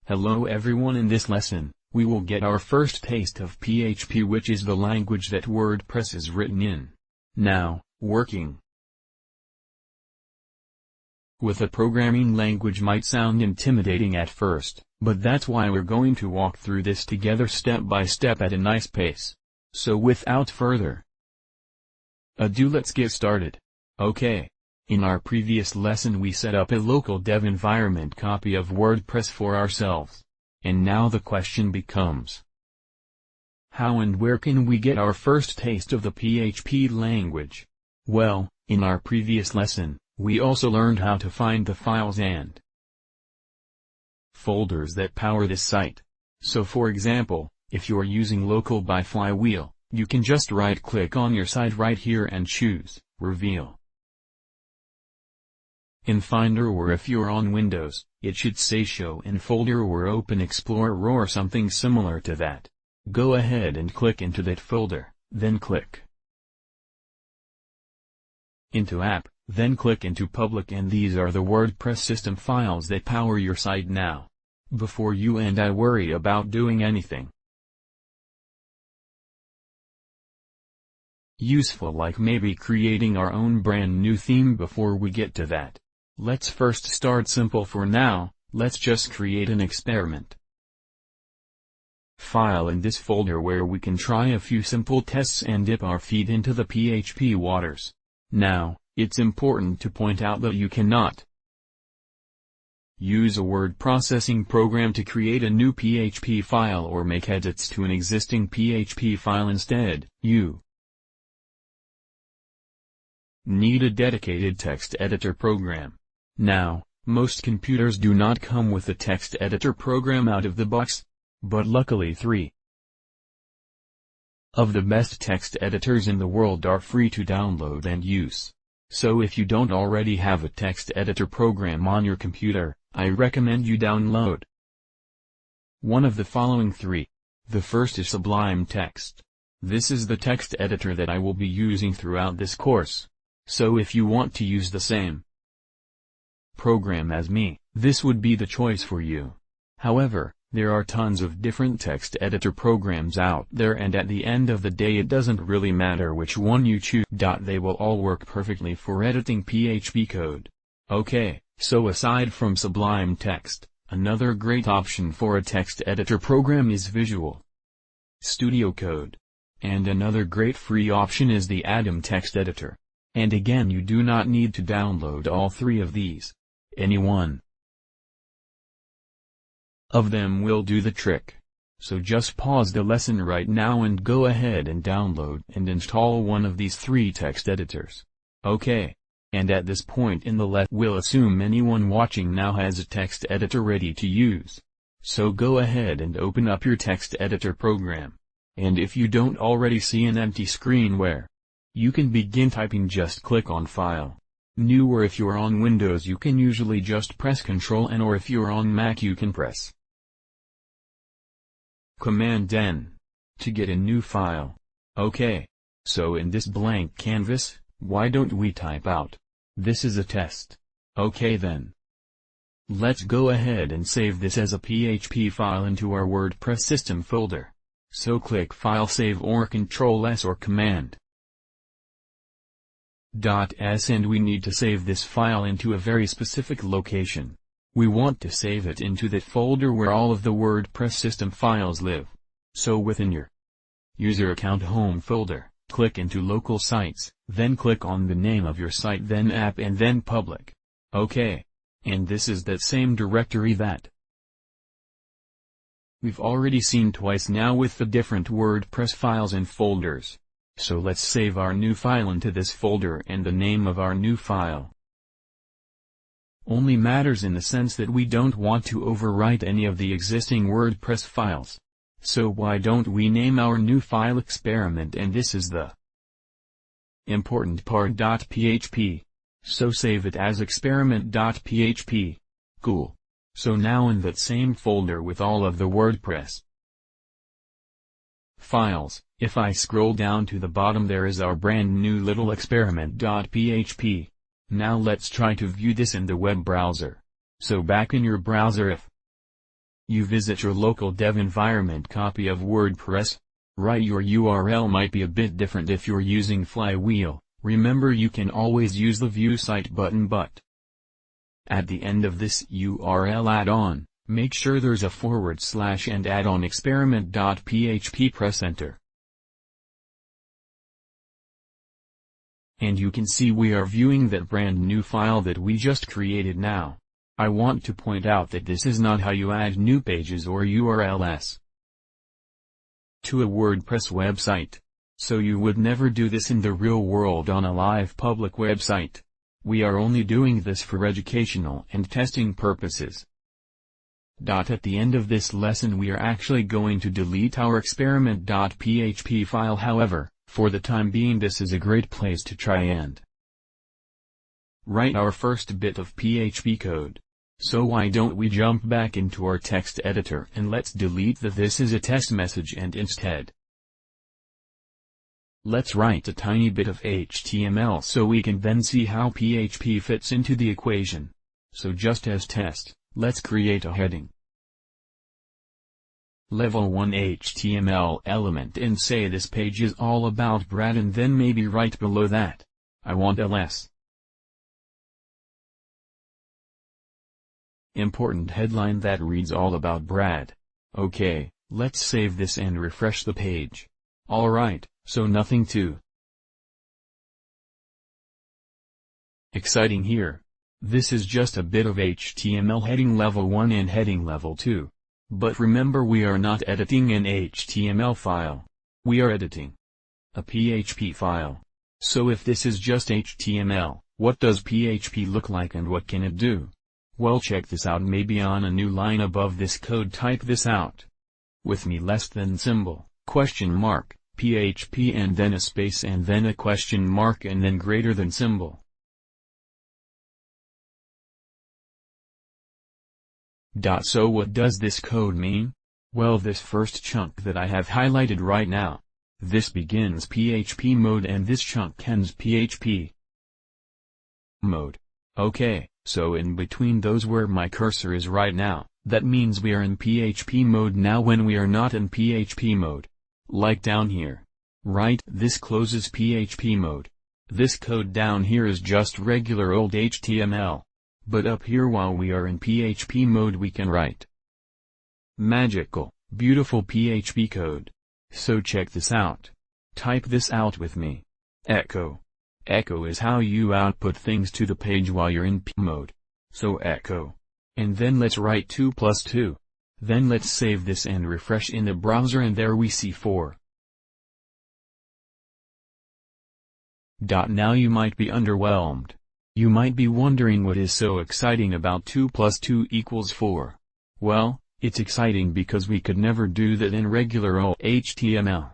Hello everyone, in this lesson, we will get our first taste of PHP, which is the language that WordPress is written in. Now, working with a programming language might sound intimidating at first, but that's why we're going to walk through this together step by step at a nice pace. So without further ado, let's get started. Okay. In our previous lesson we set up a local dev environment copy of WordPress for ourselves. And now the question becomes, how and where can we get our first taste of the PHP language? Well, in our previous lesson, we also learned how to find the files and folders that power this site. So for example, if you're using local by Flywheel, you can just right-click on your site right here and choose Reveal in Finder, or if you're on Windows, it should say Show in Folder or Open Explorer or something similar to that. Go ahead and click into that folder, then click into App, then click into Public, and these are the WordPress system files that power your site now. Before you and I worry about doing anything useful like maybe creating our own brand new theme, before we get to that, let's first start simple for now. Let's just create an experiment file in this folder where we can try a few simple tests and dip our feet into the PHP waters. Now, it's important to point out that you cannot use a word processing program to create a new PHP file or make edits to an existing PHP file. Instead, you need a dedicated text editor program. Now, most computers do not come with a text editor program out of the box, but luckily 3 of the best text editors in the world are free to download and use. So if you don't already have a text editor program on your computer, I recommend you download one of the following 3. The first is Sublime Text. This is the text editor that I will be using throughout this course. So if you want to use the same program as me, this would be the choice for you. However, there are tons of different text editor programs out there, and at the end of the day it doesn't really matter which one you choose. They will all work perfectly for editing PHP code. Okay, so aside from Sublime Text, another great option for a text editor program is Visual Studio Code. And another great free option is the Atom text editor. And again, you do not need to download all 3 of these. Any one of them will do the trick. So just pause the lesson right now and go ahead and download and install one of these 3 text editors. Okay. And at this point in the lesson, we'll assume anyone watching now has a text editor ready to use. So go ahead and open up your text editor program. And if you don't already see an empty screen where you can begin typing, just click on File, New, or if you're on Windows you can usually just press Ctrl N, or if you're on Mac you can press Command N to get a new file. Okay. So in this blank canvas, why don't we type out, "This is a test." Okay then. Let's go ahead and save this as a PHP file into our WordPress system folder. So click File, Save, or Ctrl S or Command S, and we need to save this file into a very specific location. We want to save it into that folder where all of the WordPress system files live. So within your user account home folder, click into Local Sites, then click on the name of your site, then App, and then Public. Okay. And this is that same directory that we've already seen twice now with the different WordPress files and folders. So let's save our new file into this folder, and the name of our new file only matters in the sense that we don't want to overwrite any of the existing WordPress files. So why don't we name our new file Experiment, and this is the important part .php. So save it as experiment.php. Cool. So now in that same folder with all of the WordPress files, if I scroll down to the bottom, there is our brand new little experiment.php. Now let's try to view this in the web browser. So back in your browser, if You visit your local dev environment copy of WordPress. Right, your URL might be a bit different if you're using Flywheel. Remember, you can always use the View Site button, but at the end of this URL add-on, make sure there's a / and add-on experiment.php. Press enter. And you can see we are viewing that brand new file that we just created now. I want to point out that this is not how you add new pages or URLs to a WordPress website. So you would never do this in the real world on a live public website. We are only doing this for educational and testing purposes. At the end of this lesson we are actually going to delete our experiment.php file. However, for the time being this is a great place to try and write our first bit of PHP code. So why don't we jump back into our text editor and let's delete the "this is a test" message, and instead let's write a tiny bit of HTML so we can then see how PHP fits into the equation. So just as test, let's create a heading. Level 1 HTML element and say this page is all about Brad, and then maybe right below that, I want a less important headline that reads all about Brad. Okay, let's save this and refresh the page. Alright, so nothing too exciting here. This is just a bit of HTML heading level 1 and heading level 2. But remember, we are not editing an HTML file. We are editing a PHP file. So if this is just HTML, what does PHP look like and what can it do? Well, check this out. Maybe on a new line above this code type this out with me: less than symbol, question mark, PHP, and then a space and then a question mark and then greater than symbol. So what does this code mean? Well, this first chunk that I have highlighted right now, this begins PHP mode and this chunk ends PHP mode. Okay, so in between those where my cursor is right now, that means we are in PHP mode now when we are not in PHP mode. Like down here. Right, this closes PHP mode. This code down here is just regular old HTML. But up here while we are in PHP mode we can write magical, beautiful PHP code. So check this out. Type this out with me. Echo. Echo is how you output things to the page while you're in P mode. So echo. And then let's write 2 + 2. Then let's save this and refresh in the browser, and there we see 4. Now you might be underwhelmed. You might be wondering what is so exciting about 2 + 2 = 4. Well, it's exciting because we could never do that in regular old HTML.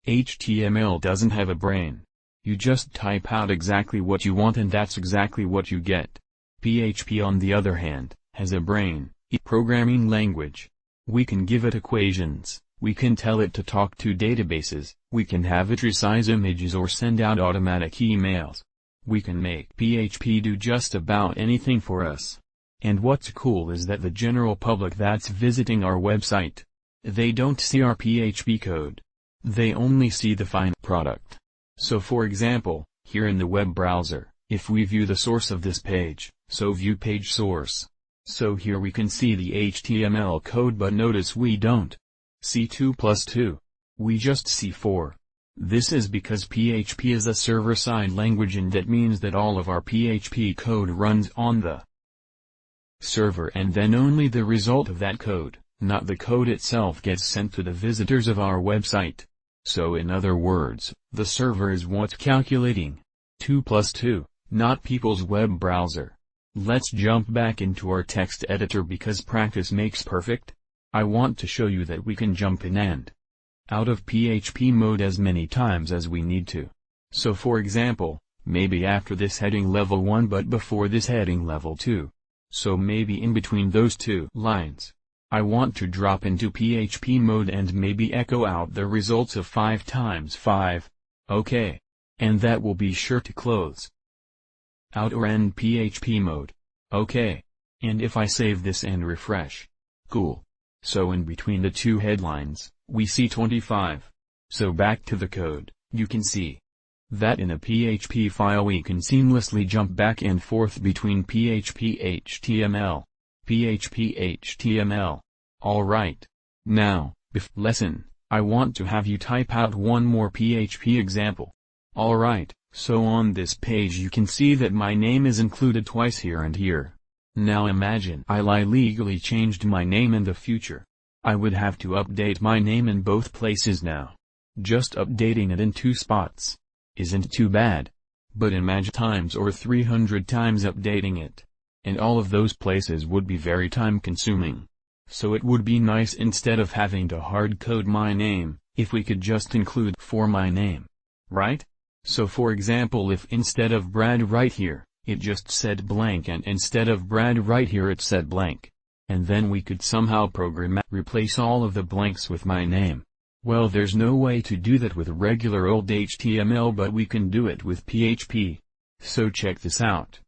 HTML doesn't have a brain. You just type out exactly what you want and that's exactly what you get. PHP on the other hand, has a brain, a programming language. We can give it equations, we can tell it to talk to databases, we can have it resize images or send out automatic emails. We can make PHP do just about anything for us. And what's cool is that the general public that's visiting our website, they don't see our PHP code. They only see the final product. So for example, here in the web browser, if we view the source of this page, so view page source. So here we can see the HTML code, but notice we don't see 2 + 2. We just see 4. This is because PHP is a server-side language, and that means that all of our PHP code runs on the server, and then only the result of that code, not the code itself, gets sent to the visitors of our website. So in other words, the server is what's calculating 2 + 2, not people's web browser. Let's jump back into our text editor because practice makes perfect. I want to show you that we can jump in and out of PHP mode as many times as we need to. So for example, maybe after this heading level 1 but before this heading level 2. So maybe in between those two lines, I want to drop into PHP mode and maybe echo out the results of 5 × 5. Okay. And that will be sure to close out or end PHP mode. Okay. And if I save this and refresh. Cool. So in between the two headlines, we see 25. So back to the code, you can see that in a PHP file we can seamlessly jump back and forth between php-html, php-html. Alright. Now, lesson, I want to have you type out one more PHP example. Alright, so on this page you can see that my name is included twice here and here. Now imagine I illegally changed my name in the future. I would have to update my name in both places now. Just updating it in 2 spots isn't too bad. But imagine times or 300 times updating it. And all of those places would be very time consuming. So it would be nice, instead of having to hard code my name, if we could just include for my name. Right? So for example, if instead of Brad right here, it just said blank, and instead of Brad right here it said blank. And then we could somehow replace all of the blanks with my name. Well, there's no way to do that with regular old HTML, but we can do it with PHP. So check this out.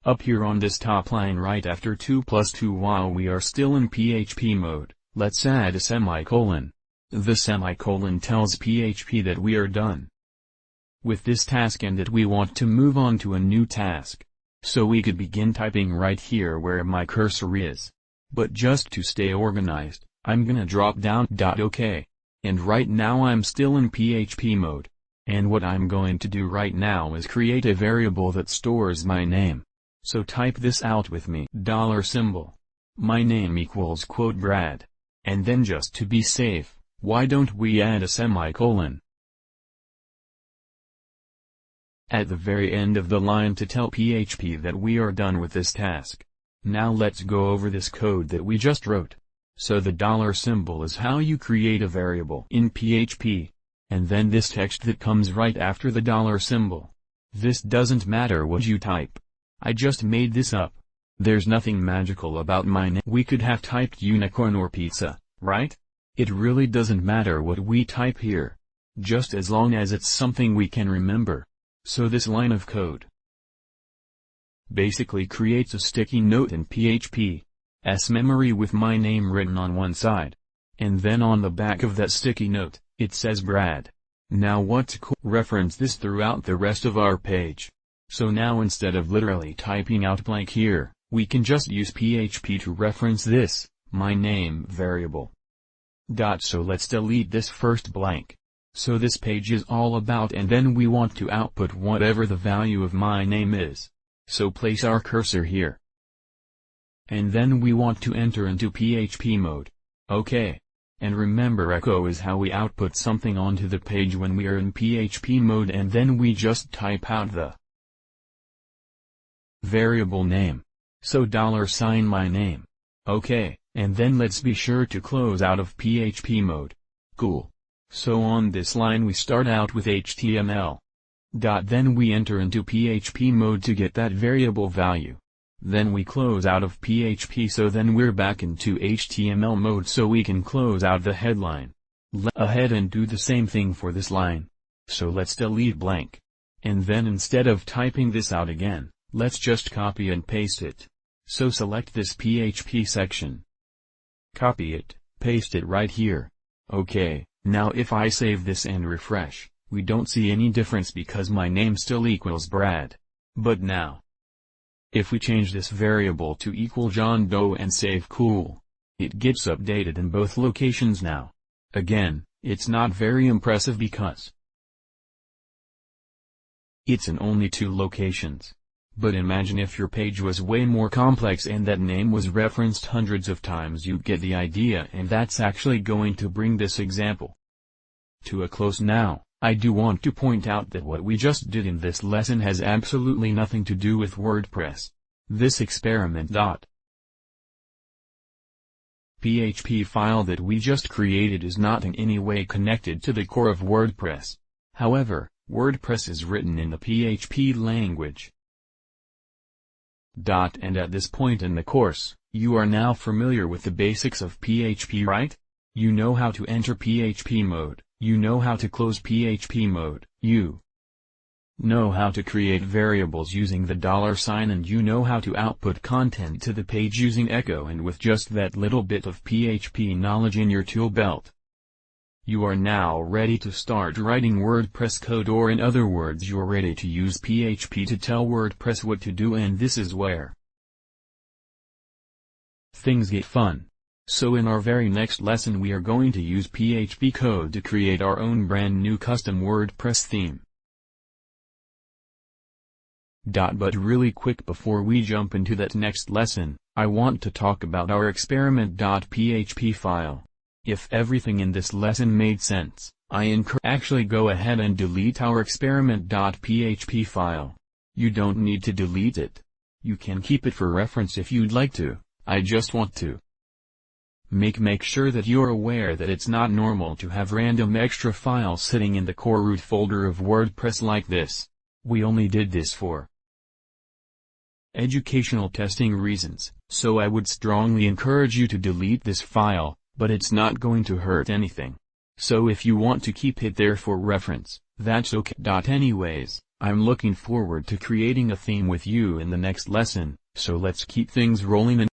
Up here on this top line right after 2 + 2, while we are still in PHP mode, let's add a semicolon. The semicolon tells PHP that we are done with this task and that we want to move on to a new task. So we could begin typing right here where my cursor is. But just to stay organized, I'm gonna drop down .ok. And right now I'm still in PHP mode. And what I'm going to do right now is create a variable that stores my name. So type this out with me. $, my name equals "Brad." And then, just to be safe, why don't we add a semicolon at the very end of the line to tell PHP that we are done with this task. Now let's go over this code that we just wrote. So the $, is how you create a variable in PHP. And then this text that comes right after the $. This doesn't matter what you type. I just made this up. There's nothing magical about my name. We could have typed unicorn or pizza, right? It really doesn't matter what we type here. Just as long as it's something we can remember. So this line of code basically creates a sticky note in PHP's memory with my name written on one side. And then on the back of that sticky note, it says Brad. Now what's cool? Reference this throughout the rest of our page. So now instead of literally typing out blank here, we can just use PHP to reference this, my name variable. So let's delete this first blank. So this page is all about, and then we want to output whatever the value of my name is. So place our cursor here. And then we want to enter into PHP mode. Okay. And remember, echo is how we output something onto the page when we are in PHP mode, and then we just type out the variable name. So $my name. Okay, and then let's be sure to close out of PHP mode. Cool. So on this line we start out with HTML. Then we enter into PHP mode to get that variable value. Then we close out of PHP, so then we're back into HTML mode so we can close out the headline. Ahead and do the same thing for this line. So let's delete blank. And then instead of typing this out again, let's just copy and paste it. So select this PHP section. Copy it, paste it right here. Okay, now if I save this and refresh, we don't see any difference because my name still equals Brad. But now, if we change this variable to equal John Doe and save, cool. It gets updated in both locations now. Again, it's not very impressive because it's in only 2 locations. But imagine if your page was way more complex and that name was referenced hundreds of times. You get the idea, and that's actually going to bring this example to a close now. I do want to point out that what we just did in this lesson has absolutely nothing to do with WordPress. This experiment.php file that we just created is not in any way connected to the core of WordPress. However, WordPress is written in the PHP language. And at this point in the course, you are now familiar with the basics of PHP, right? You know how to enter PHP mode. You know how to close PHP mode. You know how to create variables using the $, and you know how to output content to the page using echo and with just that little bit of PHP knowledge in your tool belt. You are now ready to start writing WordPress code, or in other words, you're ready to use PHP to tell WordPress what to do, and this is where things get fun. So in our very next lesson we are going to use PHP code to create our own brand new custom WordPress theme. But really quick before we jump into that next lesson, I want to talk about our experiment.php file. If everything in this lesson made sense, I encourage actually go ahead and delete our experiment.php file. You don't need to delete it. You can keep it for reference if you'd like to. I just want to make sure that you're aware that it's not normal to have random extra files sitting in the core root folder of WordPress like this. We only did this for educational testing reasons, so I would strongly encourage you to delete this file, but it's not going to hurt anything. So if you want to keep it there for reference, that's okay. Anyways, I'm looking forward to creating a theme with you in the next lesson, so let's keep things rolling.